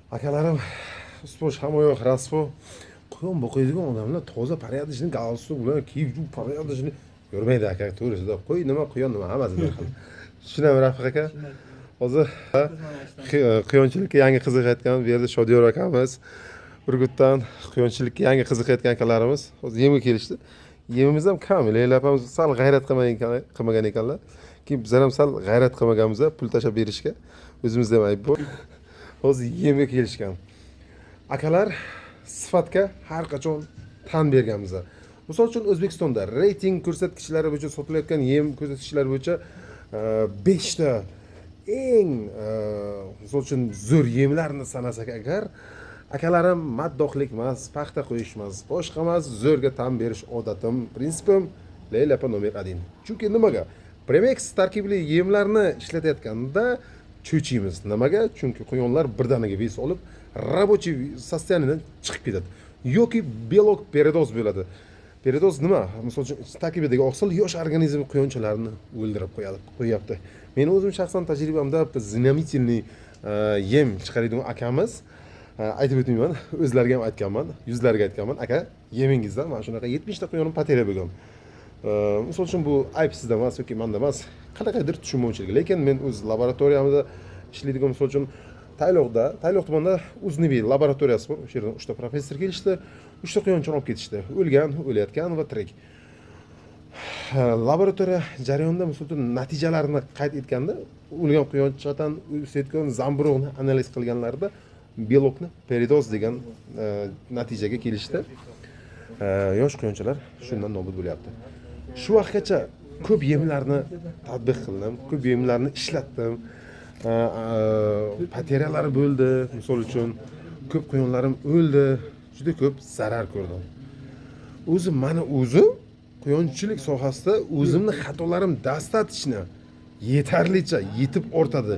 Akalarim usposh hamoyoq rasvo quyon boqiydigan odamlar toza poryadishni galstuk bilan kiyib poryadishni ko'rmaydi aka, to'g'risida qo'y nima quyon nima hammasini qiladi. Tushunami Rafiq aka? Hozir quyonchilikka yangi qiziqayotgan bu yerda Shodiyor akamiz Urgutdan quyonchilikka yangi qiziqayotgan akalarimiz hozir yemga kelishdi. Yemimiz ham kam, Leyla opamiz sal g'ayrat qilmagan ekanlar. Keyin bizlar ham sal g'ayrat qilmaganmiz pul tashlab berishga. O'zimizda ham ayb bor. Hozir yemga kelishgan. Akalar sifatga har qachon tan berganmiz. Misol uchun O'zbekistonda reyting ko'rsatkichlari bo'yicha sotilayotgan yem ko'rsatkichlari bo'yicha 5 ta eng misol uchun zo'r yemlarni sanasak agar akalarim maddohlik emas, paxta qo'yish emas, boshqa emas, zo'rga tan berish odatim, prinsipim Leyla opa nomer 1. Chunki nimaga? Premex tarkibli yemlarni ishlatayotganda cho'chiymiz. Nimaga? Chunki quyonlar birdaniga ves olib, рабочий состояниеdan chiqib ketadi. Yoki belok peridoz bo'ladi. Peridoz nima? Misol uchun tarkibidagi oqsil yosh organizm quyonchalarni o'ldirib qo'yapti. Men o'zim shaxsan tajribamda bitta знамительный yem chiqaradigan akamiz aytib o'tmayman, o'zlariga ham aytganman, yuzlariga aytganman, aka, yemingizdan mana shunaqa 70 ta quyonim pateriya bo'lgan. Misol uchun bu ayb sizda emas yoki menda emas, qanaqadir tushunmovchilik. Lekin men o'z laboratoriyamda ishlaydigan misol uchun Tayloq tumanida Uzniviy laboratoriyasi bor. O'sha yerdan 3 ta professor kelishdi, 3 ta quyonchani olib ketishdi. O'lgan, o'layotgan va tirik. Laboratoriya jarayonida misol uchun natijalarini qayd etganda, o'lgan quyonchadan o'sayotgan zamburug'ni analiz qilganlarida belokni peridoz degan natijaga kelishdi. Yosh quyonchalar shundan nobud bo'lyapti. Shu vaqtgacha ko'p yemlarni tatbiq qildim, ko'p yemlarni ishlatdim. Pateriyalar bo'ldi, misol uchun ko'p quyonlarim o'ldi, juda ko'p zarar ko'rdim. O'zim quyonchilik sohasida o'zimni xatolarim dastatishni yetarlicha yetib ortadi.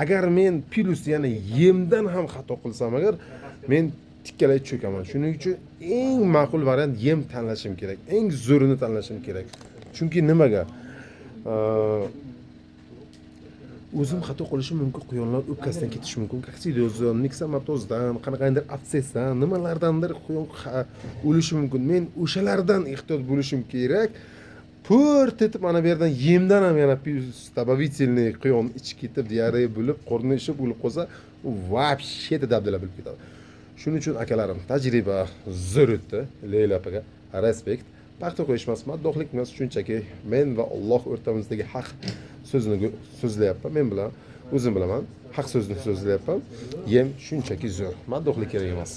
Agar men plus ya'ni yemdan ham xato qilsam agar men tikkalay cho'kaman. Shuning uchun eng ma'qul variant yem tanlashim kerak. Eng zo'rini tanlashim kerak. Chunki nimaga? O'zim xato qilishim mumkin, quyonlar o'pkasidan ketishi mumkin. Koksidozdan, niksomatozdan, qanaqandir absessdan, nimalardandir quyon o'lishi mumkin. Men o'shalardan ehtiyot bo'lishim kerak. Purt etib mana bu yerdan yemdan ham yana добавительный quyon ichib ketib, diareya bo'lib, qorni ishib o'lib qolsa, u вообще dabdala bo'lib ketadi. Shuning uchun akalarim, tajriba zo'r o'tdi. Leyla opaga respekt. Paxta qo'yish emas, maddohlik emas, shunchaki men va Alloh o'rtamizdagi haq so'zni so'zlayapman. Men bilan o'zim bilaman, haq so'zni so'zlayapman. Yem shunchaki zo'r, maddohlik kerak emas.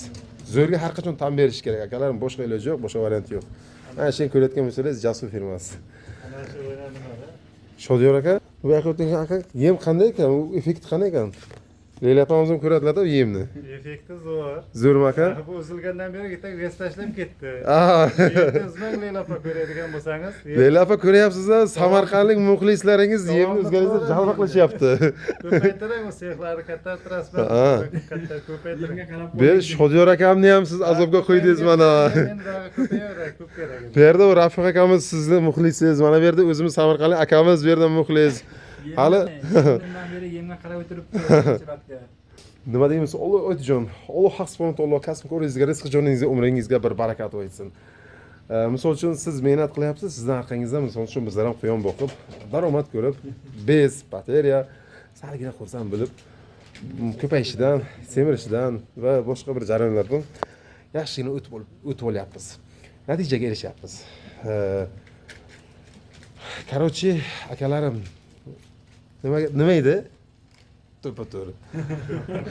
Zo'rga har qachon tan berish kerak akalarim, boshqa iloji yo'q, boshqa variant yo'q. Mana shu ko'rayotgan bo'lsangiz, Jasur firmasi. Shodiyor aka, bu yoqqa o'tgan aka, yem qanday ekan? U effekt qanday ekan? Leyla opamiz ham ko'radilar-da yemni. Effekti zo'r. Zo'rmi aka? Bu uzilgandan beri bitta ves tashlab ketdi. O'zbek Leyla opa ko'radigan bo'lsangiz. Leyla opa ko'ryapsiz-a, Samarqandlik muxlislaringiz yemni o'zgaringizga jalbaqlashyapti. Ko'paytiring, o sexlarni kattartirasizmi? Katta ko'paytiring. Bir Shodiyor akamni ham siz azobga qo'ydingiz mana. Men ko'payaraq, ko'p kerak. Bu yerda Rafiq akamiz sizni muxlisingiz. Mana bu yerda o'zimiz Samarqandlik akamiz bu yerda muxlis. Hali Bundan beri yemga qarab o'tiribdi. nima deymiz? Alloh aytjon, Alloh haq subhanahu va taolo kasb ko'ringizga, rizq joningizga, umringizga bir barakat o'ysin. Misol uchun siz mehnat qilyapsiz, sizning orqangizda misol uchun bizlar ham quyon boqib, daromad ko'rib, bez, bateriya, salgina xursand bo'lib, ko'payishidan, semirishidan va boshqa bir jarayonlardan yaxshigina o'tib olyapmiz. Natijaga erishyapmiz. Короче, akalarim, nima edi? To'ppa-to'g'ri.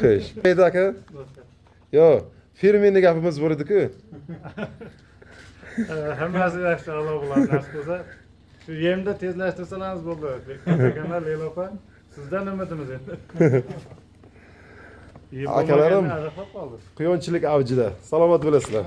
Xo'sh. Nima edi aka? Yo, firmenning gapimiz bor edi-ku. Hammasi yaxshi Alloh bilan nasib qilsa. Shu yemda tezlashtirsangiz bo'ldi. Ekanlar Leyla opa, sizdan umidimiz endi. Akalarim, quyonchilik avjida. Salomat bo'lasizlar.